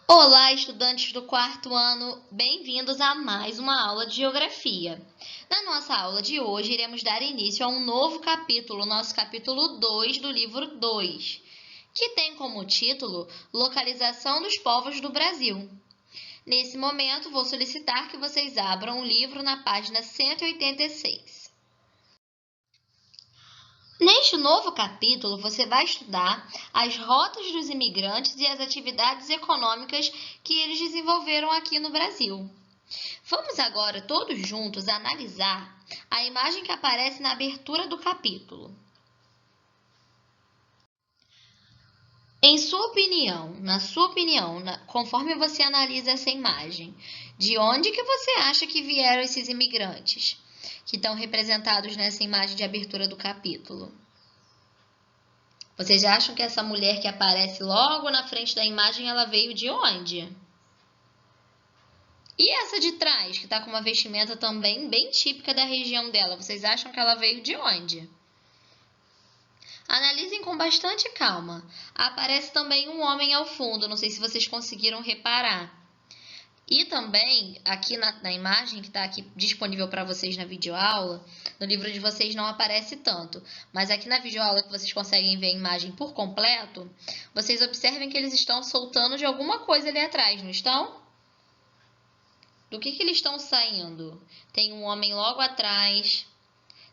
Olá, estudantes do quarto ano, bem-vindos a mais uma aula de Geografia. Na nossa aula de hoje, iremos dar início a um novo capítulo, nosso capítulo 2 do livro 2, que tem como título Localização dos Povos do Brasil. Nesse momento, vou solicitar que vocês abram o livro na página 186. Neste novo capítulo, você vai estudar as rotas dos imigrantes e as atividades econômicas que eles desenvolveram aqui no Brasil. Vamos agora todos juntos analisar a imagem que aparece na abertura do capítulo. Em sua opinião, na sua opinião, conforme você analisa essa imagem, de onde que você acha que vieram esses imigrantes que estão representados nessa imagem de abertura do capítulo? Vocês acham que essa mulher que aparece logo na frente da imagem, ela veio de onde? E essa de trás, que está com uma vestimenta também bem típica da região dela, vocês acham que ela veio de onde? Analisem com bastante calma. Aparece também um homem ao fundo, não sei se vocês conseguiram reparar. E também, aqui na imagem que está aqui disponível para vocês na videoaula, no livro de vocês não aparece tanto, mas aqui na videoaula que vocês conseguem ver a imagem por completo, vocês observem que eles estão soltando de alguma coisa ali atrás, não estão? Do que eles estão saindo? Tem um homem logo atrás.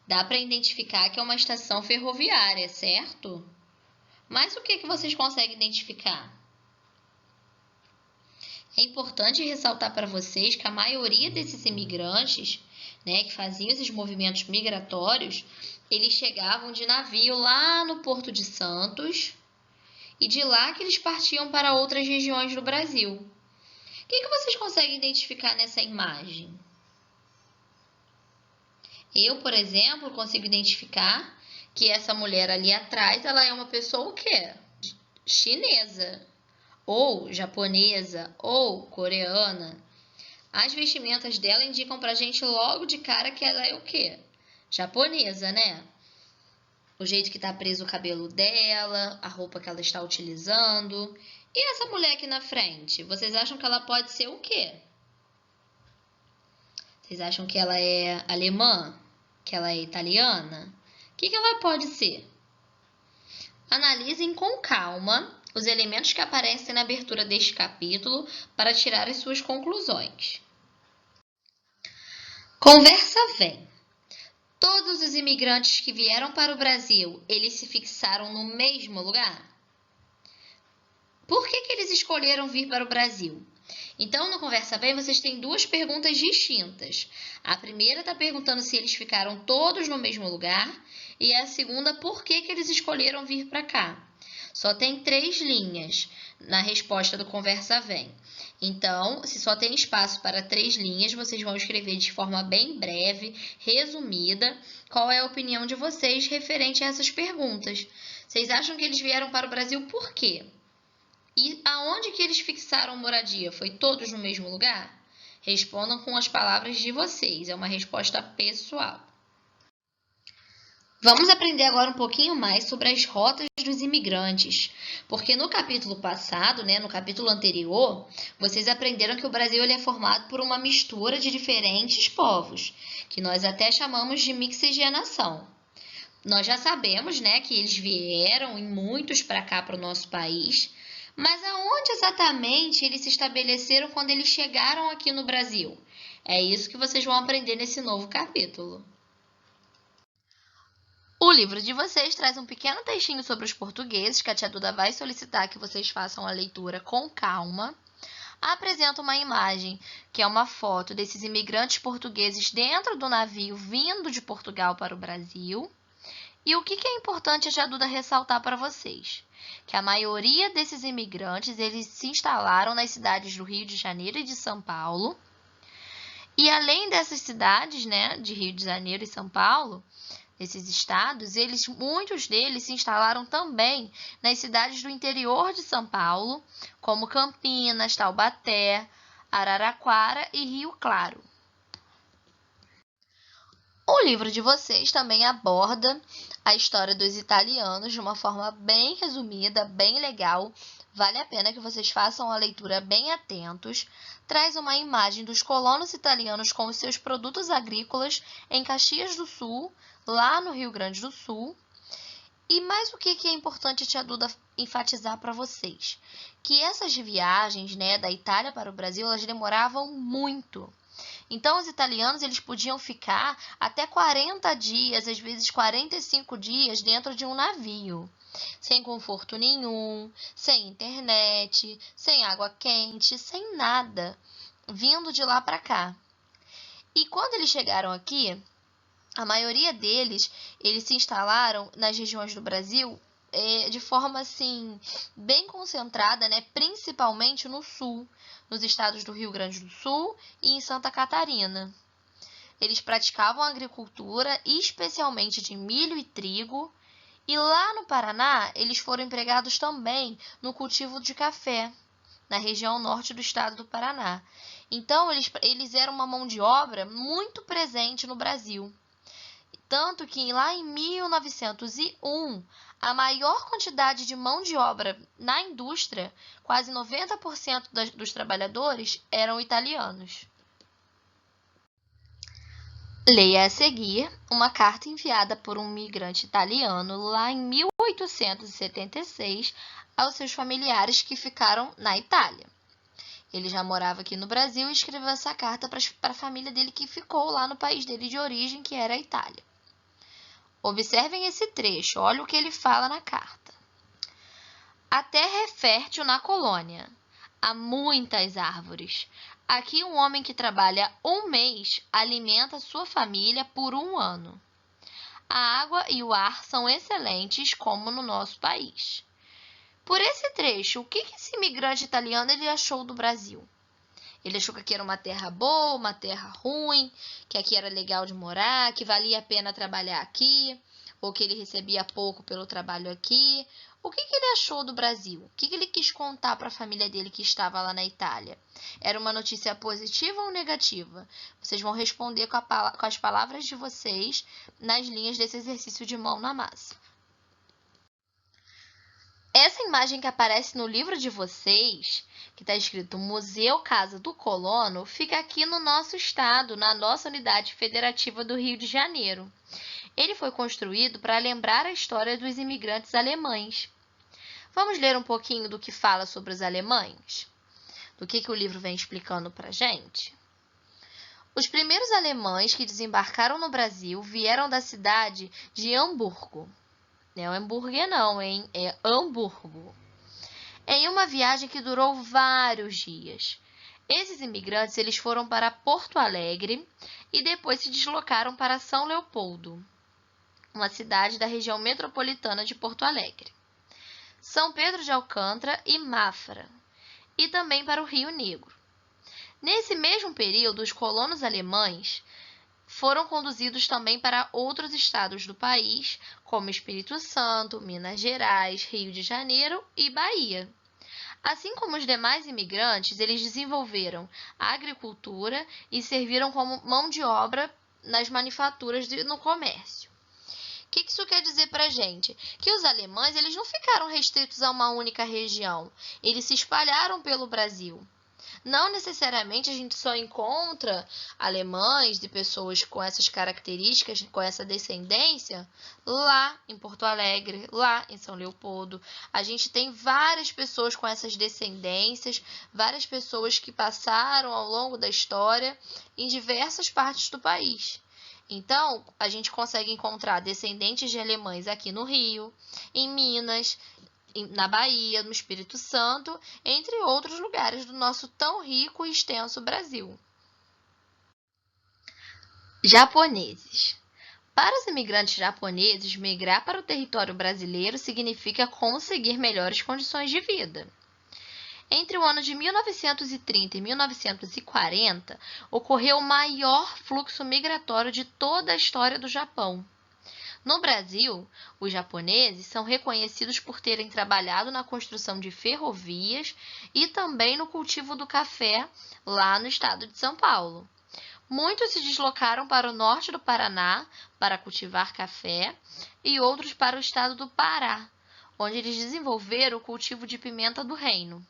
Dá para identificar que é uma estação ferroviária, certo? Mas o que vocês conseguem identificar? É importante ressaltar para vocês que a maioria desses imigrantes, né, que faziam esses movimentos migratórios, eles chegavam de navio lá no Porto de Santos e de lá que eles partiam para outras regiões do Brasil. O que vocês conseguem identificar nessa imagem? Eu, por exemplo, consigo identificar que essa mulher ali atrás, ela é uma pessoa o quê? Chinesa, ou japonesa, ou coreana. As vestimentas dela indicam pra gente logo de cara que ela é o quê? Japonesa, né? O jeito que tá preso o cabelo dela, a roupa que ela está utilizando. E essa mulher aqui na frente, vocês acham que ela pode ser o quê? Vocês acham que ela é alemã? Que ela é italiana? O que ela pode ser? Analisem com calma os elementos que aparecem na abertura deste capítulo para tirar as suas conclusões. Conversa vem. Todos os imigrantes que vieram para o Brasil, eles se fixaram no mesmo lugar? Por que eles escolheram vir para o Brasil? Então, no Conversa Bem, vocês têm duas perguntas distintas. A primeira está perguntando se eles ficaram todos no mesmo lugar e a segunda, por que eles escolheram vir para cá. Só tem 3 linhas na resposta do Conversa Vem. Então, se só tem espaço para 3 linhas, vocês vão escrever de forma bem breve, resumida, qual é a opinião de vocês referente a essas perguntas. Vocês acham que eles vieram para o Brasil por quê? E aonde que eles fixaram moradia? Foi todos no mesmo lugar? Respondam com as palavras de vocês, é uma resposta pessoal. Vamos aprender agora um pouquinho mais sobre as rotas dos imigrantes, porque no capítulo passado, no capítulo anterior, vocês aprenderam que o Brasil é formado por uma mistura de diferentes povos, que nós até chamamos de mixigenação. Nós já sabemos, que eles vieram em muitos para cá, para o nosso país, mas aonde exatamente eles se estabeleceram quando eles chegaram aqui no Brasil? É isso que vocês vão aprender nesse novo capítulo. O livro de vocês traz um pequeno textinho sobre os portugueses, que a tia Duda vai solicitar que vocês façam a leitura com calma. Apresenta uma imagem, que é uma foto desses imigrantes portugueses dentro do navio vindo de Portugal para o Brasil. E o que é importante a tia Duda ressaltar para vocês? Que a maioria desses imigrantes, eles se instalaram nas cidades do Rio de Janeiro e de São Paulo. E além dessas cidades, de Rio de Janeiro e São Paulo, esses estados, muitos deles se instalaram também nas cidades do interior de São Paulo, como Campinas, Taubaté, Araraquara e Rio Claro. O livro de vocês também aborda a história dos italianos de uma forma bem resumida, bem legal. Vale a pena que vocês façam a leitura bem atentos. Traz uma imagem dos colonos italianos com os seus produtos agrícolas em Caxias do Sul, lá no Rio Grande do Sul. E mais o que é importante, tia Duda, enfatizar para vocês? Que essas viagens, né, da Itália para o Brasil, elas demoravam muito. Então, os italianos eles podiam ficar até 40 dias, às vezes 45 dias, dentro de um navio, sem conforto nenhum, sem internet, sem água quente, sem nada, vindo de lá para cá. E quando eles chegaram aqui, a maioria deles, eles se instalaram nas regiões do Brasil de forma assim bem concentrada, né? Principalmente no sul, nos estados do Rio Grande do Sul e em Santa Catarina. Eles praticavam agricultura, especialmente de milho e trigo, e lá no Paraná eles foram empregados também no cultivo de café, na região norte do estado do Paraná. Então, eles eram uma mão de obra muito presente no Brasil. Tanto que lá em 1901, a maior quantidade de mão de obra na indústria, quase 90% dos trabalhadores, eram italianos. Leia a seguir uma carta enviada por um migrante italiano lá em 1876 aos seus familiares que ficaram na Itália. Ele já morava aqui no Brasil e escreveu essa carta para a família dele que ficou lá no país dele de origem, que era a Itália. Observem esse trecho, olha o que ele fala na carta. A terra é fértil na colônia. Há muitas árvores. Aqui um homem que trabalha um mês alimenta sua família por um ano. A água e o ar são excelentes, como no nosso país. Por esse trecho, o que esse imigrante italiano ele achou do Brasil? Ele achou que aqui era uma terra boa, uma terra ruim, que aqui era legal de morar, que valia a pena trabalhar aqui, ou que ele recebia pouco pelo trabalho aqui. O que ele achou do Brasil? O que ele quis contar para a família dele que estava lá na Itália? Era uma notícia positiva ou negativa? Vocês vão responder com as palavras de vocês nas linhas desse exercício de mão na massa. Essa imagem que aparece no livro de vocês, que está escrito Museu Casa do Colono, fica aqui no nosso estado, na nossa unidade federativa do Rio de Janeiro. Ele foi construído para lembrar a história dos imigrantes alemães. Vamos ler um pouquinho do que fala sobre os alemães? Do que o livro vem explicando para a gente? Os primeiros alemães que desembarcaram no Brasil vieram da cidade de Hamburgo. Não é hambúrguer não, hein? É Hamburgo. Em uma viagem que durou vários dias. Esses imigrantes eles foram para Porto Alegre e depois se deslocaram para São Leopoldo, uma cidade da região metropolitana de Porto Alegre, São Pedro de Alcântara e Mafra, e também para o Rio Negro. Nesse mesmo período, os colonos alemães foram conduzidos também para outros estados do país, como Espírito Santo, Minas Gerais, Rio de Janeiro e Bahia. Assim como os demais imigrantes, eles desenvolveram a agricultura e serviram como mão de obra nas manufaturas e no comércio. O que isso quer dizer para a gente? Que os alemães eles não ficaram restritos a uma única região, eles se espalharam pelo Brasil. Não necessariamente a gente só encontra alemães e pessoas com essas características, com essa descendência, lá em Porto Alegre, lá em São Leopoldo. A gente tem várias pessoas com essas descendências, várias pessoas que passaram ao longo da história em diversas partes do país. Então, a gente consegue encontrar descendentes de alemães aqui no Rio, em Minas, na Bahia, no Espírito Santo, entre outros lugares do nosso tão rico e extenso Brasil. Japoneses. Para os imigrantes japoneses, migrar para o território brasileiro significa conseguir melhores condições de vida. Entre o ano de 1930 e 1940, ocorreu o maior fluxo migratório de toda a história do Japão. No Brasil, os japoneses são reconhecidos por terem trabalhado na construção de ferrovias e também no cultivo do café lá no estado de São Paulo. Muitos se deslocaram para o norte do Paraná para cultivar café e outros para o estado do Pará, onde eles desenvolveram o cultivo de pimenta do reino.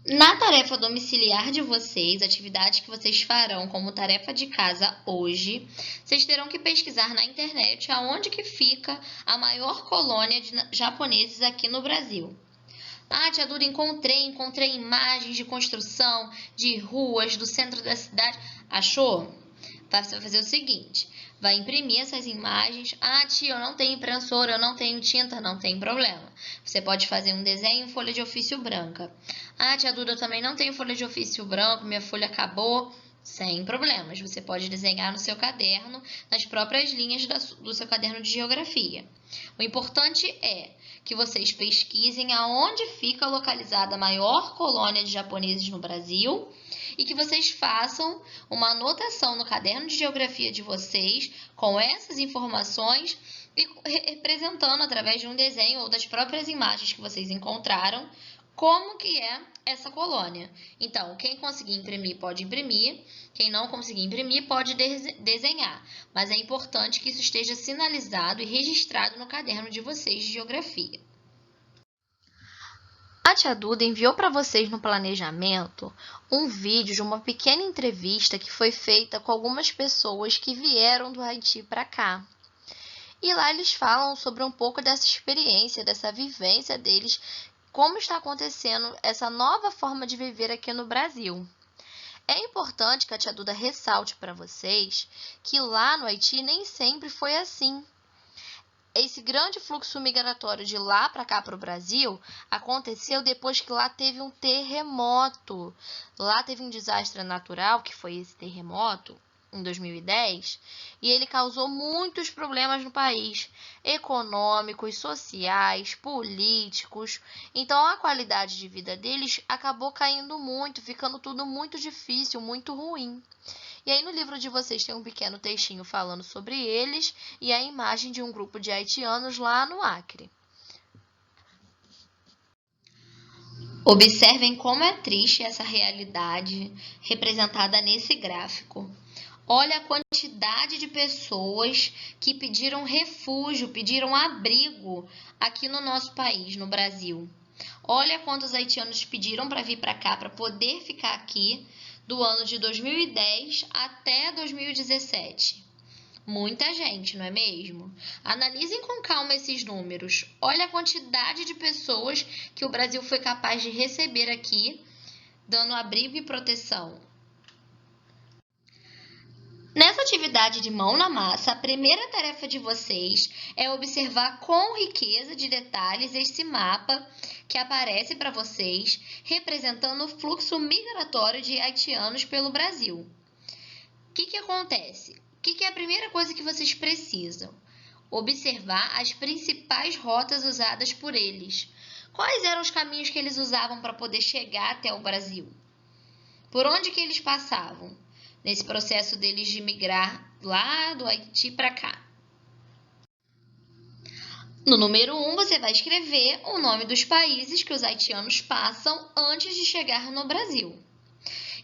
Na tarefa domiciliar de vocês, atividade que vocês farão como tarefa de casa hoje, vocês terão que pesquisar na internet aonde que fica a maior colônia de japoneses aqui no Brasil. Ah, tia Duda, encontrei imagens de construção, de ruas, do centro da cidade. Achou? Você vai fazer o seguinte, vai imprimir essas imagens. Ah, tia, eu não tenho impressora, eu não tenho tinta, não tem problema. Você pode fazer um desenho em folha de ofício branca. Ah, tia Duda, eu também não tenho folha de ofício branco, minha folha acabou. Sem problemas, você pode desenhar no seu caderno, nas próprias linhas do seu caderno de geografia. O importante é que vocês pesquisem aonde fica localizada a maior colônia de japoneses no Brasil e que vocês façam uma anotação no caderno de geografia de vocês com essas informações e representando através de um desenho ou das próprias imagens que vocês encontraram como que é essa colônia. Então, quem conseguir imprimir pode imprimir, quem não conseguir imprimir pode desenhar, mas é importante que isso esteja sinalizado e registrado no caderno de vocês de geografia. A tia Duda enviou para vocês no planejamento um vídeo de uma pequena entrevista que foi feita com algumas pessoas que vieram do Haiti para cá. E lá eles falam sobre um pouco dessa experiência, dessa vivência deles, como está acontecendo essa nova forma de viver aqui no Brasil. É importante que a tia Duda ressalte para vocês que lá no Haiti nem sempre foi assim. Esse grande fluxo migratório de lá para cá para o Brasil aconteceu depois que lá teve um terremoto. Lá teve um desastre natural, que foi esse terremoto, em 2010, e ele causou muitos problemas no país, econômicos, sociais, políticos. Então a qualidade de vida deles acabou caindo muito, ficando tudo muito difícil, muito ruim. E aí no livro de vocês tem um pequeno textinho falando sobre eles e a imagem de um grupo de haitianos lá no Acre. Observem como é triste essa realidade representada nesse gráfico. Olha a quantidade de pessoas que pediram refúgio, pediram abrigo aqui no nosso país, no Brasil. Olha quantos haitianos pediram para vir para cá, para poder ficar aqui do ano de 2010 até 2017. Muita gente, não é mesmo? Analisem com calma esses números. Olha a quantidade de pessoas que o Brasil foi capaz de receber aqui, dando abrigo e proteção. Nessa atividade de mão na massa, a primeira tarefa de vocês é observar com riqueza de detalhes esse mapa que aparece para vocês, representando o fluxo migratório de haitianos pelo Brasil. O que acontece? O que é a primeira coisa que vocês precisam? Observar as principais rotas usadas por eles. Quais eram os caminhos que eles usavam para poder chegar até o Brasil? Por onde que eles passavam? Nesse processo deles de migrar lá do Haiti para cá. No número 1, você vai escrever o nome dos países que os haitianos passam antes de chegar no Brasil.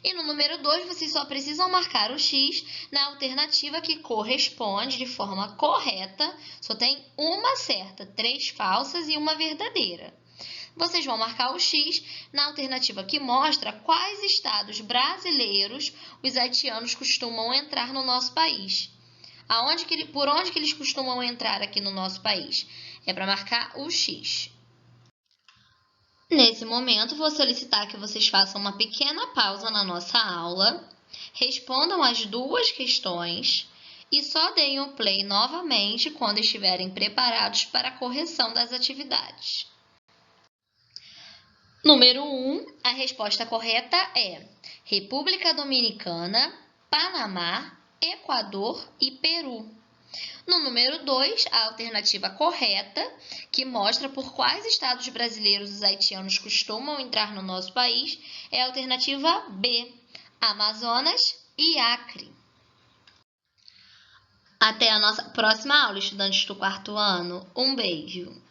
E no número 2, vocês só precisam marcar o X na alternativa que corresponde de forma correta. Só tem uma certa, 3 falsas e uma verdadeira. Vocês vão marcar o X na alternativa que mostra quais estados brasileiros os haitianos costumam entrar no nosso país. Por onde que eles costumam entrar aqui no nosso país? É para marcar o X. Nesse momento, vou solicitar que vocês façam uma pequena pausa na nossa aula, respondam as 2 questões e só deem o play novamente quando estiverem preparados para a correção das atividades. Número 1, a resposta correta é República Dominicana, Panamá, Equador e Peru. No número 2, a alternativa correta, que mostra por quais estados brasileiros os haitianos costumam entrar no nosso país, é a alternativa B, Amazonas e Acre. Até a nossa próxima aula, estudantes do 4º ano. Um beijo!